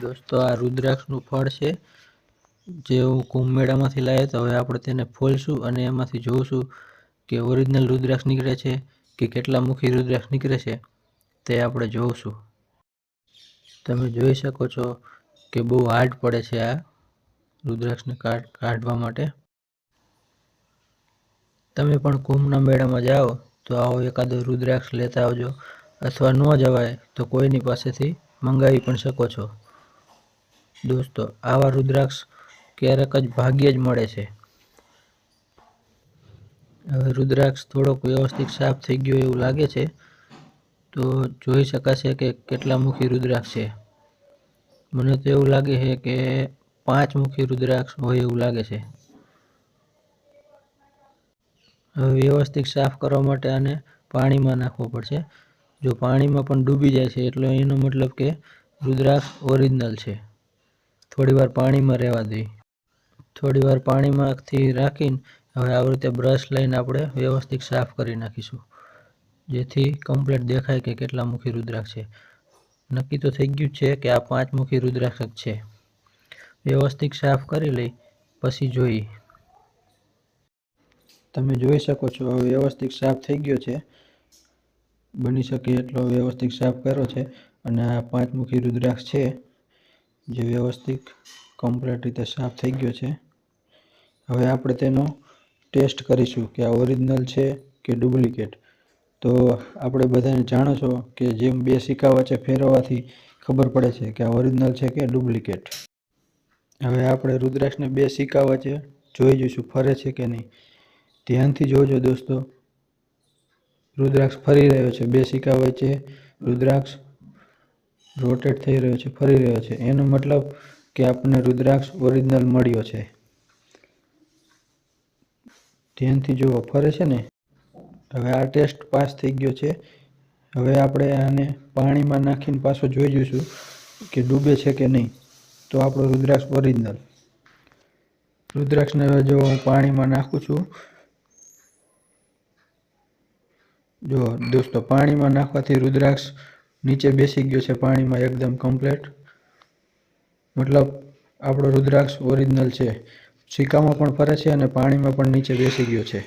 દોસ્તો આ રુદ્રાક્ષનું ફળ છે જે હું કુંભ મેળામાંથી લાવ્યો તો હવે આપણે તેને ફોલશું અને એમાંથી જોઈશું કે ઓરિજિનલ રુદ્રાક્ષ નીકળે છે કે કેટલા મુખી રુદ્રાક્ષ નીકળે છે તે આપણે જોઈશું। તમે જોઈ શકો છો કે બહુ હાર્ડ પડે છે આ રુદ્રાક્ષને કાઢવા માટે। તમે પણ કુંભના મેળામાં જાઓ તો આવો એકાદો રુદ્રાક્ષ લેતા આવજો, અથવા ન જવાય તો કોઈની પાસેથી મંગાવી પણ શકો છો। દોસ્તો આવા રુદ્રાક્ષ ક્યારેક જ ભાગ્યે જ મળે છે। હવે રુદ્રાક્ષ થોડોક વ્યવસ્થિત સાફ થઈ ગયો એવું લાગે છે, તો જોઈ શકાશે કે કેટલા મુખી રુદ્રાક્ષ છે। મને તો એવું લાગે છે કે 5 મુખી રુદ્રાક્ષ હોય એવું લાગે છે। હવે વ્યવસ્થિત સાફ કરવા માટે આને પાણીમાં નાખવો પડશે। જો પાણીમાં પણ ડૂબી જાય છે એટલે એનો મતલબ કે રુદ્રાક્ષ ઓરિજિનલ છે। થોડીવાર પાણીમાં રહેવા દઈએ। થોડીવાર પાણીમાંથી રાખીને હવે આવી રીતે બ્રશ લઈને આપણે વ્યવસ્થિત સાફ કરી નાખીશું, જેથી કમ્પ્લીટ દેખાય કે કેટલા મુખી રુદ્રાક્ષ છે। નક્કી તો થઈ ગયું છે કે આ 5 મુખી રુદ્રાક્ષ જ છે। વ્યવસ્થિત સાફ કરી લઈ પછી જોઈએ। તમે જોઈ શકો છો હવે વ્યવસ્થિત સાફ થઈ ગયો છે, બની શકે એટલો વ્યવસ્થિત સાફ કર્યો છે અને આ 5 મુખી રુદ્રાક્ષ છે જે વ્યવસ્થિત કમ્પ્લીટ રીતે સાફ થઈ ગયો છે। હવે આપણે તેનો ટેસ્ટ કરીશું કે આ ઓરિજિનલ છે કે ડુપ્લિકેટ। તો આપણે બધાને જાણો છો કે જેમ 2 સિક્કા વચ્ચે ફેરવવાથી ખબર પડે છે કે આ ઓરિજિનલ છે કે ડુપ્લિકેટ। હવે આપણે રુદ્રાક્ષને 2 સિક્કા વચ્ચે જોઈ જોઈશું ફરે છે કે નહીં। ધ્યાનથી જોજો દોસ્તો, રુદ્રાક્ષ ફરી રહ્યો છે। 2 સિક્કા વચ્ચે રુદ્રાક્ષ રોટેટ થઈ રહ્યો છે, ફરી રહ્યો છે, એનો મતલબ કે આપણને રુદ્રાક્ષ ઓરિજિનલ મળ્યો છે। ધ્યાનથી જુઓ ફરે છે ને। હવે આ ટેસ્ટ પાસ થઈ ગયો છે। હવે આપણે આને પાણીમાં નાખીને પાછો જોઈ જોઈશું કે ડૂબે છે કે નહીં, તો આપણો રુદ્રાક્ષ ઓરિજિનલ। રુદ્રાક્ષને હવે જો હું પાણીમાં નાખું છું, જો દોસ્તો પાણીમાં નાખવાથી રુદ્રાક્ષ નીચે બેસી ગયો છે પાણીમાં એકદમ કમ્પ્લીટ, મતલબ આપણો રુદ્રાક્ષ ઓરિજિનલ છે। સિક્કામાં પણ ફરે છે અને પાણીમાં પણ નીચે બેસી ગયો છે।